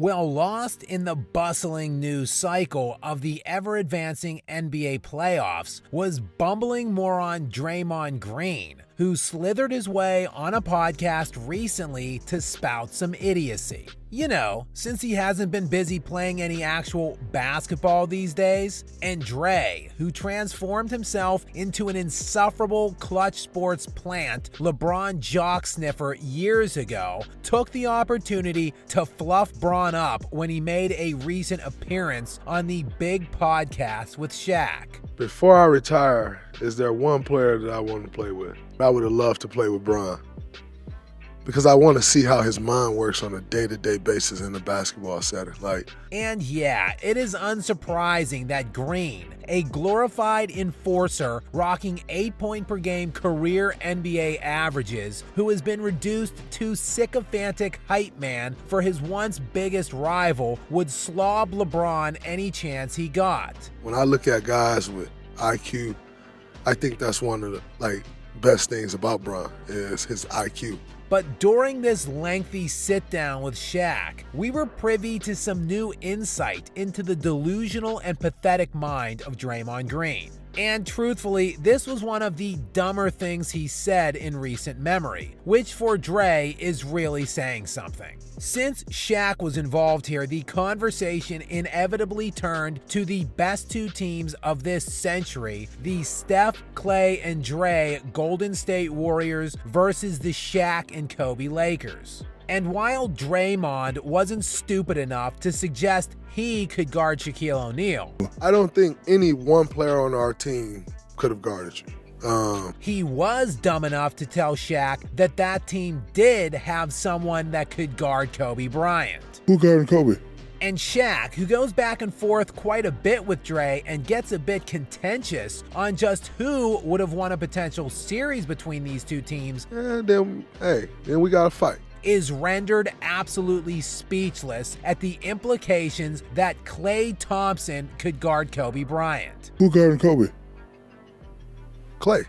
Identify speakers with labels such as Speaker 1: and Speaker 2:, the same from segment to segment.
Speaker 1: Well, lost in the bustling news cycle of the ever-advancing NBA playoffs was bumbling moron Draymond Green, who slithered his way on a podcast recently to spout some idiocy. You know, since he hasn't been busy playing any actual basketball these days. And Dre, who transformed himself into an insufferable Kluth Sports plant LeBron jock sniffer years ago, took the opportunity to fluff Bron up when he made a recent appearance on the big podcast with Shaq.
Speaker 2: Before I retire, is there one player that I want to play with? I would have loved to play with Bron, because I want to see how his mind works on a day-to-day basis in the basketball setting.
Speaker 1: And yeah, it is unsurprising that Green, a glorified enforcer rocking 8-point-per-game career NBA averages, who has been reduced to sycophantic hype man for his once biggest rival, would slob LeBron any chance he got.
Speaker 2: When I look at guys with IQ, I think that's one of the best things about Bron is his IQ.
Speaker 1: But during this lengthy sit-down with Shaq, we were privy to some new insight into the delusional and pathetic mind of Draymond Green. And truthfully, this was one of the dumber things he said in recent memory, which for Dre is really saying something. Since Shaq was involved here, the conversation inevitably turned to the best two teams of this century, the Steph, Clay, and Dre Golden State Warriors versus the Shaq and Kobe Lakers. And while Draymond wasn't stupid enough to suggest he could guard Shaquille O'Neal,
Speaker 2: I don't think any one player on our team could have guarded you.
Speaker 1: He was dumb enough to tell Shaq that that team did have someone that could guard Kobe Bryant.
Speaker 2: Who guarded Kobe?
Speaker 1: And Shaq, who goes back and forth quite a bit with Dre and gets a bit contentious on just who would have won a potential series between these two teams,
Speaker 2: and then we got to fight,
Speaker 1: is rendered absolutely speechless at the implications that Klay Thompson could guard Kobe Bryant.
Speaker 2: Who guarded Kobe? Clay.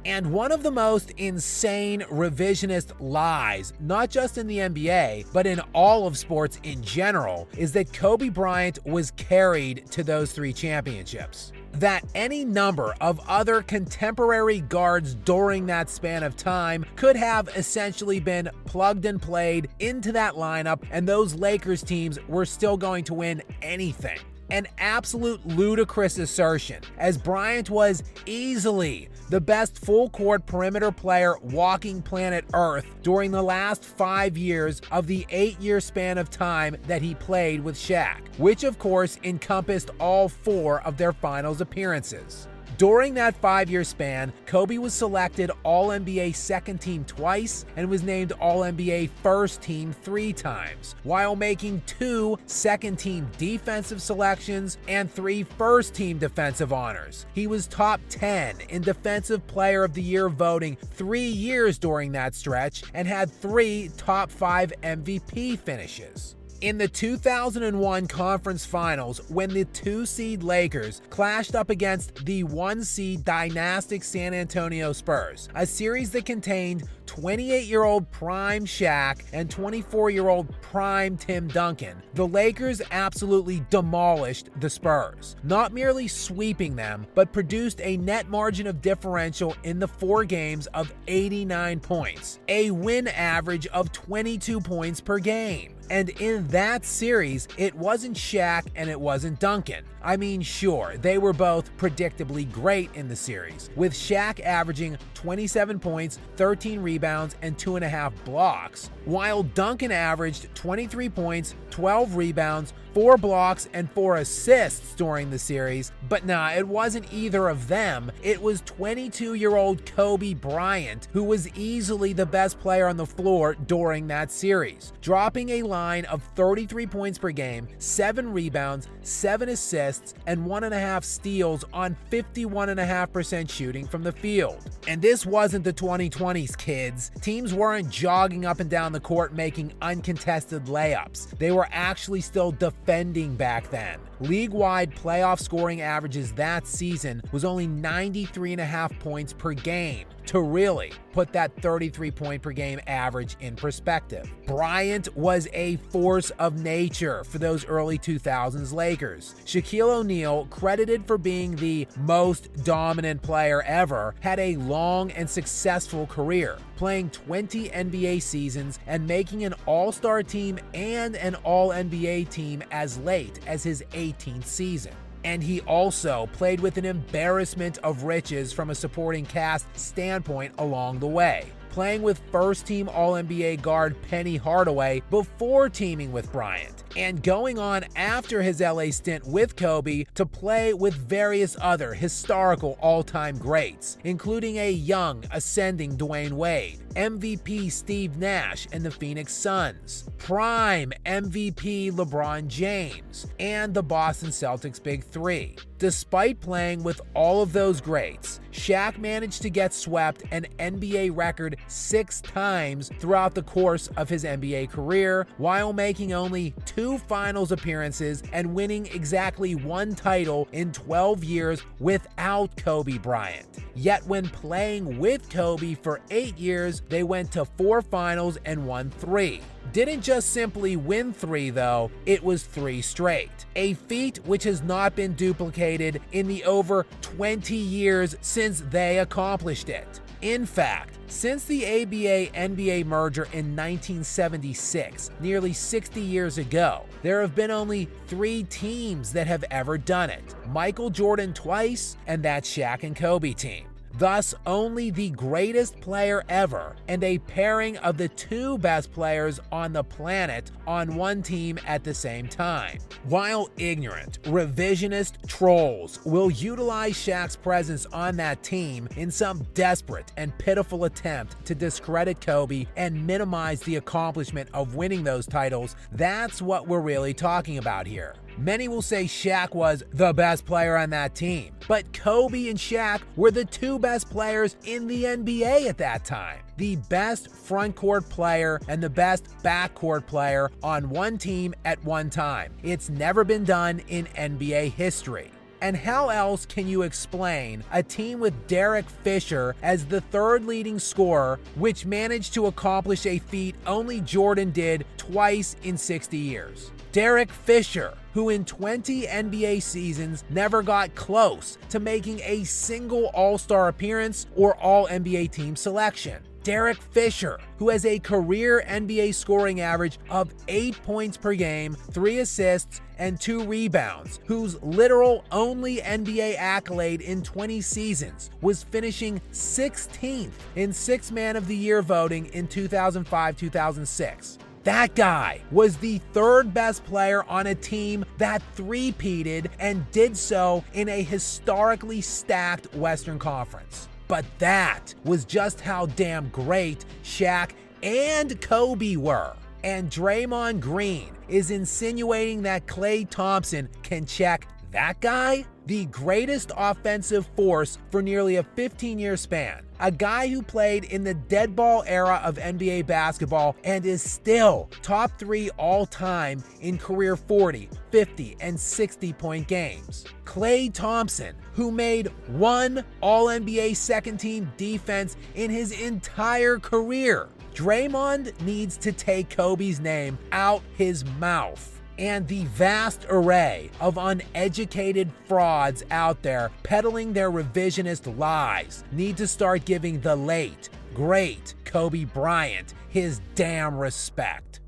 Speaker 1: And one of the most insane revisionist lies, not just in the NBA, but in all of sports in general, is that Kobe Bryant was carried to those 3 championships. That any number of other contemporary guards during that span of time could have essentially been plugged and played into that lineup, and those Lakers teams were still going to win anything. An absolute ludicrous assertion, as Bryant was easily the best full-court perimeter player walking planet Earth during the last 5 years of the 8-year span of time that he played with Shaq, which of course encompassed all 4 of their finals appearances. During that 5-year span, Kobe was selected All-NBA second team twice and was named All-NBA first team 3 times, while making 2 second team defensive selections and 3 first team defensive honors. He was top 10 in Defensive Player of the Year voting 3 years during that stretch and had 3 top 5 MVP finishes. In the 2001 conference finals, when the 2-seed Lakers clashed up against the 1-seed dynastic San Antonio Spurs, a series that contained 28-year-old prime Shaq and 24-year-old prime Tim Duncan, the Lakers absolutely demolished the Spurs, not merely sweeping them, but produced a net margin of differential in the 4 games of 89 points, a win average of 22 points per game. And in that series, it wasn't Shaq and it wasn't Duncan. I mean, sure, they were both predictably great in the series, with Shaq averaging 27 points, 13 rebounds, and 2.5 blocks, while Duncan averaged 23 points, 12 rebounds, 4 blocks, and 4 assists during the series. But nah, it wasn't either of them. It was 22-year-old Kobe Bryant, who was easily the best player on the floor during that series, dropping a line of 33 points per game, 7 rebounds, 7 assists, and 1.5 steals on 51.5% shooting from the field. And this wasn't the 2020s, kids. Teams weren't jogging up and down the court making uncontested layups. They were actually still defending back then. League-wide playoff scoring averages that season was only 93.5 points per game. to really put that 33-point per game average in perspective. Bryant was a force of nature for those early 2000s Lakers. Shaquille O'Neal, credited for being the most dominant player ever, had a long and successful career, playing 20 NBA seasons and making an All-Star team and an All-NBA team as late as his 18th season. And he also played with an embarrassment of riches from a supporting cast standpoint along the way, playing with first-team All-NBA guard Penny Hardaway before teaming with Bryant, and going on after his LA stint with Kobe to play with various other historical all-time greats, including a young, ascending Dwayne Wade, MVP Steve Nash and the Phoenix Suns, prime MVP LeBron James, and the Boston Celtics Big Three. Despite playing with all of those greats, Shaq managed to get swept an NBA record 6 times throughout the course of his NBA career, while making only 2 finals appearances and winning exactly 1 title in 12 years without Kobe Bryant. Yet when playing with Kobe for 8 years, they went to 4 finals and won 3. Didn't just simply win 3 though, it was 3 straight. A feat which has not been duplicated in the over 20 years since they accomplished it. In fact, since the ABA-NBA merger in 1976, nearly 60 years ago, there have been only 3 teams that have ever done it. Michael Jordan twice, and that Shaq and Kobe team. Thus, only the greatest player ever and a pairing of the 2 best players on the planet on one team at the same time. While ignorant, revisionist trolls will utilize Shaq's presence on that team in some desperate and pitiful attempt to discredit Kobe and minimize the accomplishment of winning those titles, that's what we're really talking about here. Many will say Shaq was the best player on that team, but Kobe and Shaq were the 2 best players in the NBA at that time. The best frontcourt player and the best backcourt player on one team at one time. It's never been done in NBA history. And how else can you explain a team with Derek Fisher as the 3rd leading scorer, which managed to accomplish a feat only Jordan did twice in 60 years? Derek Fisher, who in 20 NBA seasons never got close to making a single All-Star appearance or All-NBA team selection. Derek Fisher, who has a career NBA scoring average of 8 points per game, 3 assists, and 2 rebounds, whose literal only NBA accolade in 20 seasons was finishing 16th in 6th Man of the Year voting in 2005-2006. That guy was the 3rd best player on a team that three-peated and did so in a historically stacked Western Conference. But that was just how damn great Shaq and Kobe were. And Draymond Green is insinuating that Klay Thompson can check that guy? The greatest offensive force for nearly a 15-year span. A guy who played in the dead ball era of NBA basketball and is still top 3 all-time in career 40, 50, and 60-point games. Klay Thompson, who made 1 All-NBA second-team defense in his entire career. Draymond needs to take Kobe's name out his mouth. And the vast array of uneducated frauds out there peddling their revisionist lies need to start giving the late, great Kobe Bryant his damn respect.